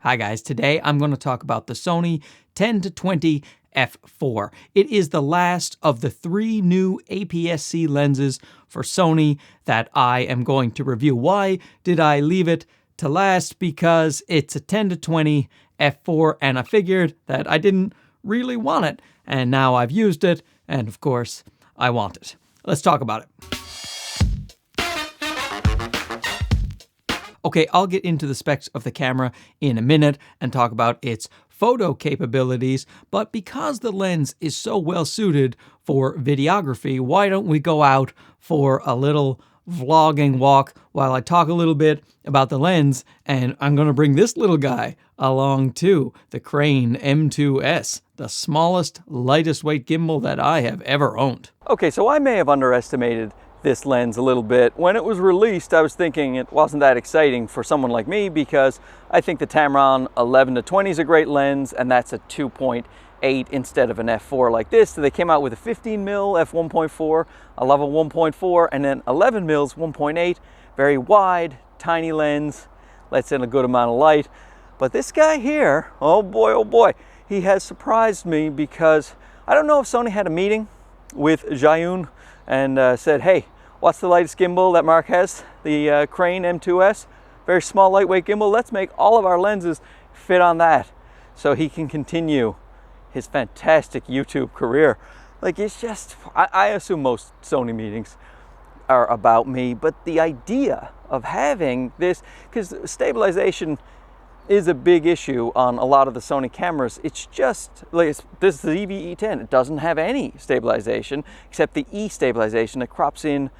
Hi guys, today I'm going to talk about the Sony 10-20 f4. It is the last of the 3 new APS-C lenses for Sony that I am going to review. Why did I leave it to last? Because it's a 10-20 f4 and I figured that I didn't really want it. And now I've used it and of course I want it. Let's talk about it. Okay, I'll get into the specs of the camera in a minute and talk about its photo capabilities, but because the lens is so well suited for videography, why don't we go out for a little vlogging walk while I talk a little bit about the lens, and I'm going to bring this little guy along too, the Crane M2S, the smallest, lightest weight gimbal that I have ever owned. Okay, so I may have underestimated this lens a little bit. When it was released, I was thinking it wasn't that exciting for someone like me because I think the Tamron 11-20 is a great lens, and that's a 2.8 instead of an f4 like this. So they came out with a 15mm f1.4, a level 1.4, and then 11mm 1.8, very wide, tiny lens, lets in a good amount of light. But this guy here, oh boy, he has surprised me because I don't know if Sony had a meeting with Zhiyun and said, hey, what's the lightest gimbal that Mark has? The Crane M2S, very small, lightweight gimbal. Let's make all of our lenses fit on that so he can continue his fantastic YouTube career. Like, it's just, I assume most Sony meetings are about me, but the idea of having this, because stabilization is a big issue on a lot of the Sony cameras. It's just like this ZV-E10. It doesn't have any stabilization except the E stabilization that crops in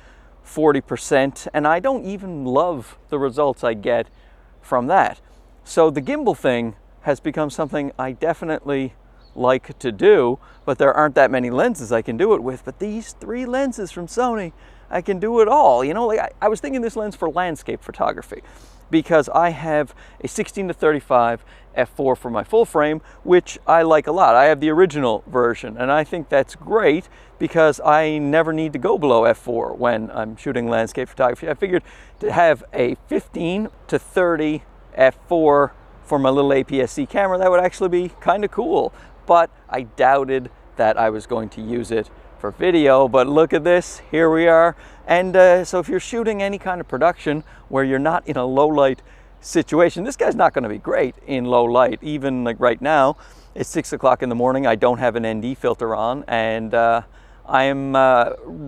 40%, and I don't even love the results I get from that. So the gimbal thing has become something I definitely like to do, but there aren't that many lenses I can do it with. But these 3 lenses from Sony, I can do it all. You know, like I was thinking this lens for landscape photography, because I have a 16-35 f4 for my full frame, which I like a lot. I have the original version, and I think that's great because I never need to go below f4 when I'm shooting landscape photography. I figured to have a 15-30 f4 for my little APS-C camera, that would actually be kind of cool, but I doubted that I was going to use it for video. But look at this, here we are. And so if you're shooting any kind of production where you're not in a low light situation, this guy's not going to be great in low light. Even like right now, it's 6 o'clock in the morning, I don't have an ND filter on, and I'm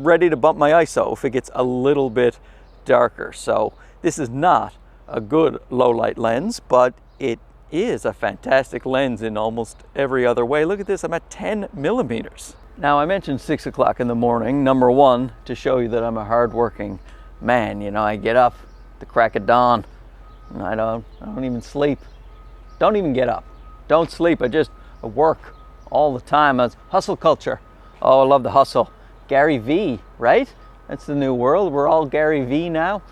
ready to bump my ISO if it gets a little bit darker. So this is not a good low light lens, but it is a fantastic lens in almost every other way. Look at this, I'm at 10mm. Now, I mentioned 6 o'clock in the morning, number one, to show you that I'm a hardworking man. You know, I get up at the crack of dawn, and I don't even sleep. Don't even get up. Don't sleep. I work all the time. It's hustle culture. Oh, I love the hustle. Gary V, right? That's the new world. We're all Gary V now.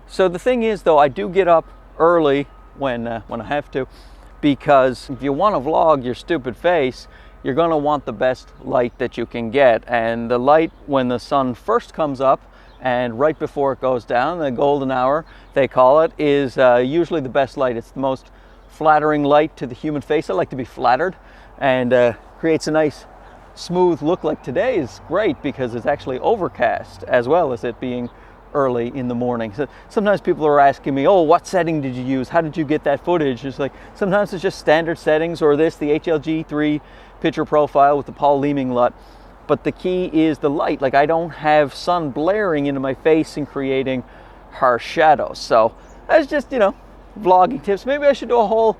So the thing is, though, I do get up early when I have to, because if you want to vlog your stupid face, you're going to want the best light that you can get. And the light when the sun first comes up and right before it goes down, the golden hour they call it, is usually the best light. It's the most flattering light to the human face. I like to be flattered, and creates a nice smooth look. Like today is great because it's actually overcast as well as it being early in the morning. So sometimes people are asking me, oh, what setting did you use? How did you get that footage? It's like, sometimes it's just standard settings, or the HLG3 picture profile with the Paul Leeming LUT. But the key is the light. Like, I don't have sun blaring into my face and creating harsh shadows. So that's just, you know, vlogging tips. Maybe I should do a whole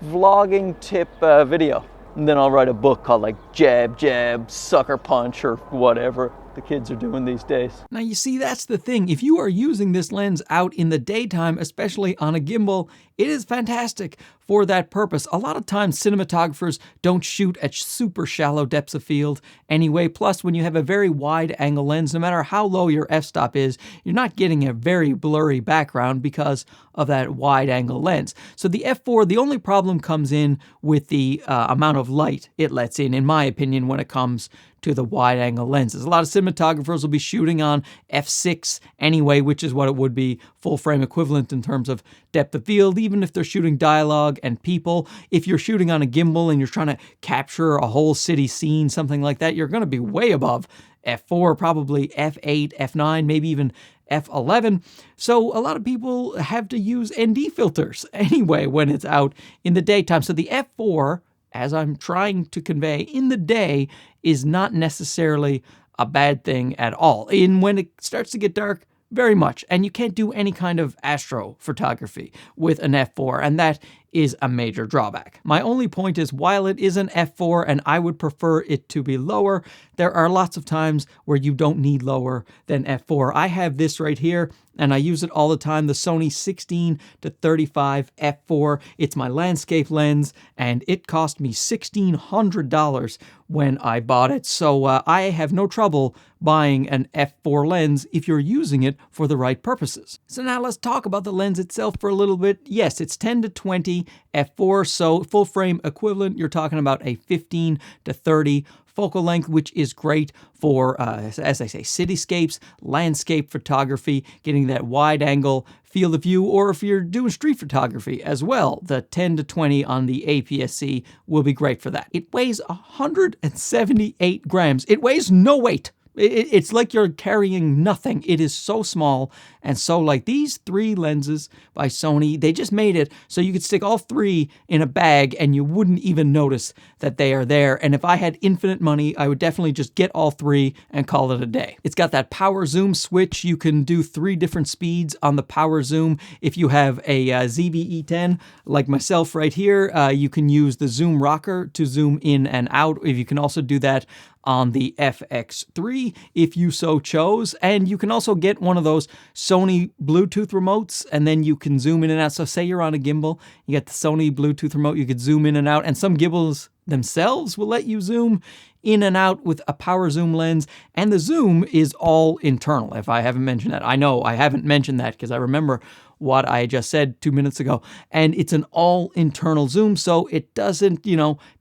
vlogging tip video, and then I'll write a book called like Jab, Jab, Sucker Punch, or whatever the kids are doing these days. Now, you see, that's the thing. If you are using this lens out in the daytime, especially on a gimbal, it is fantastic for that purpose. A lot of times cinematographers don't shoot at super shallow depths of field anyway. Plus, when you have a very wide angle lens, no matter how low your f-stop is, you're not getting a very blurry background because of that wide angle lens. So the f4, the only problem comes in with the amount of light it lets in my opinion, when it comes to the wide-angle lenses. A lot of cinematographers will be shooting on f6 anyway, which is what it would be full-frame equivalent in terms of depth of field, even if they're shooting dialogue and people. If you're shooting on a gimbal and you're trying to capture a whole city scene, something like that, you're going to be way above f4, probably f8, f9, maybe even f11. So a lot of people have to use ND filters anyway when it's out in the daytime. So the f4, as I'm trying to convey, in the day is not necessarily a bad thing at all. When it starts to get dark, very much. And you can't do any kind of astrophotography with an f4, and that is a major drawback. My only point is, while it is an f4 and I would prefer it to be lower, there are lots of times where you don't need lower than f4. I have this right here, and I use it all the time, the Sony 10-20mm f4. It's my landscape lens, and it cost me $1,600 when I bought it, so I have no trouble buying an f4 lens if you're using it for the right purposes. So now let's talk about the lens itself for a little bit. Yes, it's 10-20 f4, so full frame equivalent, you're talking about a 15-30 focal length, which is great for, as I say, cityscapes, landscape photography, getting that wide angle field of view, or if you're doing street photography as well, the 10-20 on the APS-C will be great for that. It weighs 178 grams. It weighs no weight. It's like you're carrying nothing. It is so small and so light. These three lenses by Sony, they just made it so you could stick all three in a bag and you wouldn't even notice that they are there. And if I had infinite money, I would definitely just get all three and call it a day. It's got that power zoom switch. You can do 3 different speeds on the power zoom. If you have a ZV-E10, like myself right here, you can use the zoom rocker to zoom in and out. If you can also do that on the FX3 if you so chose. And you can also get one of those Sony Bluetooth remotes, and then you can zoom in and out. So say you're on a gimbal, you get the Sony Bluetooth remote, you could zoom in and out, and some gimbals themselves will let you zoom in and out with a power zoom lens, and the zoom is all internal, if I haven't mentioned that. I know I haven't mentioned that because I remember what I just said 2 minutes ago, and it's an all internal zoom, so it doesn't,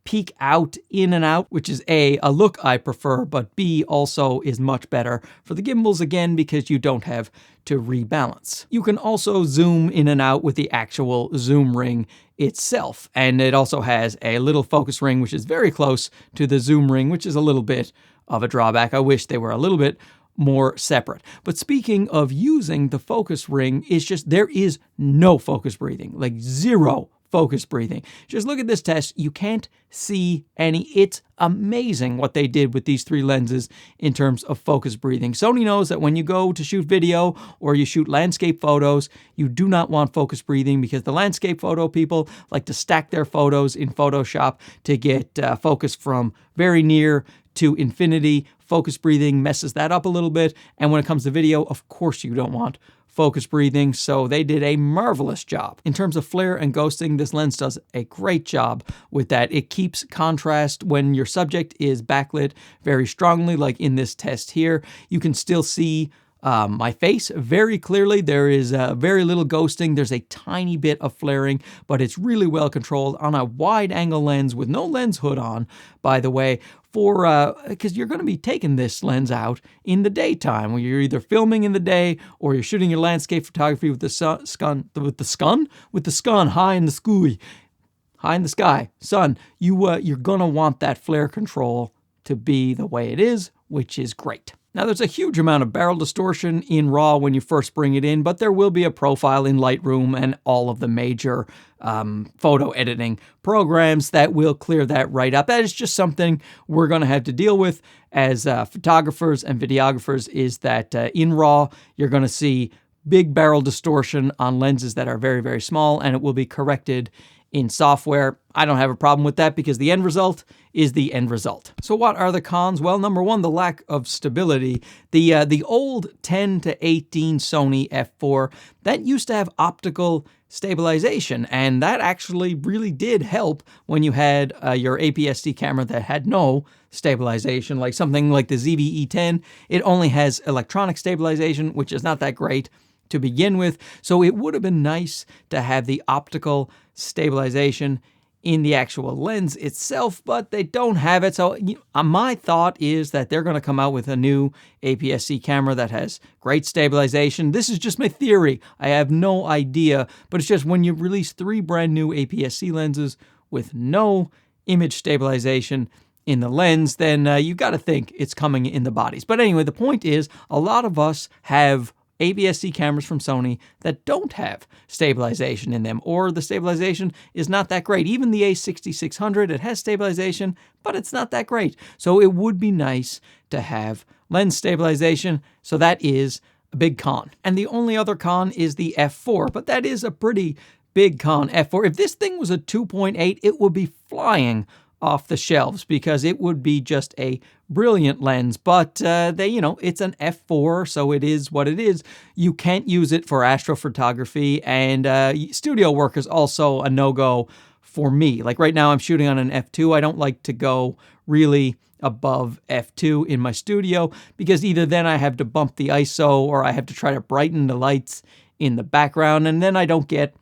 peek out in and out, which is a look I prefer, but B, also is much better for the gimbals, again, because you don't have to rebalance. You can also zoom in and out with the actual zoom ring itself, and it also has a little focus ring, which is very close to the zoom ring, which is a little bit of a drawback. I wish they were a little bit more separate. But speaking of using the focus ring, it's just there is no focus breathing, like zero focus breathing. Just look at this test. You can't see any. It's amazing what they did with these 3 lenses in terms of focus breathing. Sony knows that when you go to shoot video or you shoot landscape photos, you do not want focus breathing, because the landscape photo people like to stack their photos in Photoshop to get focus from very near to infinity. Focus breathing messes that up a little bit. And when it comes to video, of course you don't want focus breathing, so they did a marvelous job. In terms of flare and ghosting, this lens does a great job with that. It keeps contrast when your subject is backlit very strongly, like in this test here. You can still see my face very clearly. There is very little ghosting. There's a tiny bit of flaring, but it's really well controlled on a wide angle lens with no lens hood on, by the way, because you're going to be taking this lens out in the daytime, where you're either filming in the day or you're shooting your landscape photography with the sun high in the sky, sun. You're going to want that flare control to be the way it is, which is great. Now, there's a huge amount of barrel distortion in RAW when you first bring it in, but there will be a profile in Lightroom and all of the major photo editing programs that will clear that right up. That is just something we're going to have to deal with as photographers and videographers, is that in RAW, you're going to see big barrel distortion on lenses that are very, very small, and it will be corrected in software. I don't have a problem with that, because the end result is the end result. So what are the cons? Well, number one, the lack of stability. The old 10-18 Sony f4, that used to have optical stabilization, and that actually really did help when you had your APS-C camera that had no stabilization, like something like the ZV-E10. It only has electronic stabilization, which is not that great to begin with. So it would have been nice to have the optical stabilization in the actual lens itself, but they don't have it. So my thought is that they're going to come out with a new APS-C camera that has great stabilization. This is just my theory. I have no idea, but it's just when you release 3 brand new APS-C lenses with no image stabilization in the lens, then you got to think it's coming in the bodies. But anyway, the point is a lot of us have APS-C cameras from Sony that don't have stabilization in them, or the stabilization is not that great. Even the A6600, it has stabilization, but it's not that great. So it would be nice to have lens stabilization, so that is a big con. And the only other con is the f4, but that is a pretty big con, f4. If this thing was a 2.8, it would be flying off the shelves because it would be just a brilliant lens, but it's an f4, so it is what it is. You can't use it for astrophotography, and studio work is also a no-go for me. Like right now I'm shooting on an f2. I don't like to go really above f2 in my studio because either then I have to bump the ISO or I have to try to brighten the lights in the background, and then I don't get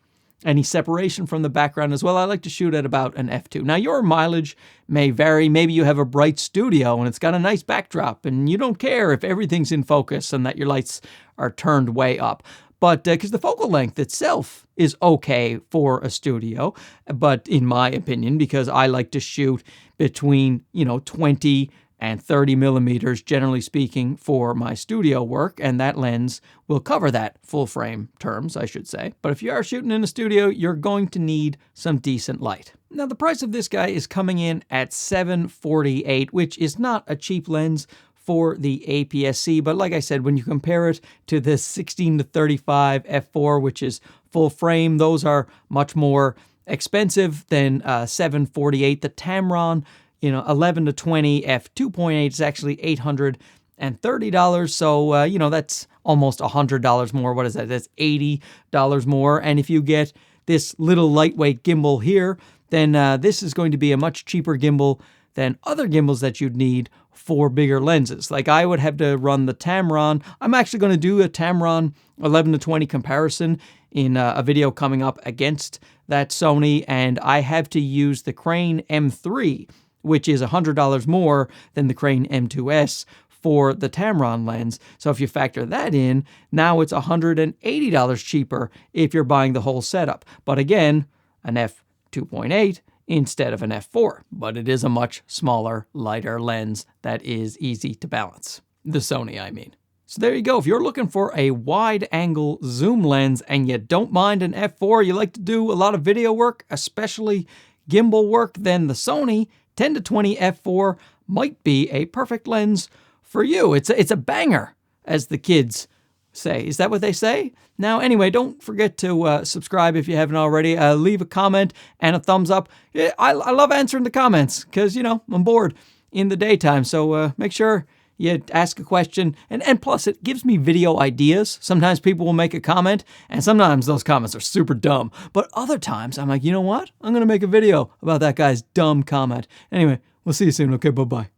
any separation from the background as well. I like to shoot at about an f2. Now, your mileage may vary. Maybe you have a bright studio and it's got a nice backdrop and you don't care if everything's in focus and that your lights are turned way up. But because the focal length itself is okay for a studio, but in my opinion, because I like to shoot between, 20 and 30 millimeters, generally speaking, for my studio work, and that lens will cover that full frame terms, I should say. But if you are shooting in a studio, you're going to need some decent light. Now, the price of this guy is coming in at $748, which is not a cheap lens for the APS-C, but like I said, when you compare it to the 16-35 f4, which is full frame, those are much more expensive than $748. The Tamron 11-20 f2.8 is actually $830. So, that's almost $100 more. What is that? That's $80 more. And if you get this little lightweight gimbal here, then this is going to be a much cheaper gimbal than other gimbals that you'd need for bigger lenses. Like I would have to run the Tamron. I'm actually going to do a Tamron 11-20 comparison in a video coming up against that Sony, and I have to use the Crane M3, which is $100 more than the Crane M2S for the Tamron lens. So if you factor that in, now it's $180 cheaper if you're buying the whole setup. But again, an f2.8 instead of an f4. But it is a much smaller, lighter lens that is easy to balance. The Sony, I mean. So there you go. If you're looking for a wide-angle zoom lens and you don't mind an f4, you like to do a lot of video work, especially gimbal work, then the Sony 10-20 f4 might be a perfect lens for you. It's a banger, as the kids say. Is that what they say? Now, anyway, don't forget to subscribe if you haven't already. Leave a comment and a thumbs up. I love answering the comments because, I'm bored in the daytime. So make sure you ask a question. And plus, it gives me video ideas. Sometimes people will make a comment, and sometimes those comments are super dumb. But other times, I'm like, you know what? I'm going to make a video about that guy's dumb comment. Anyway, we'll see you soon. Okay, bye-bye.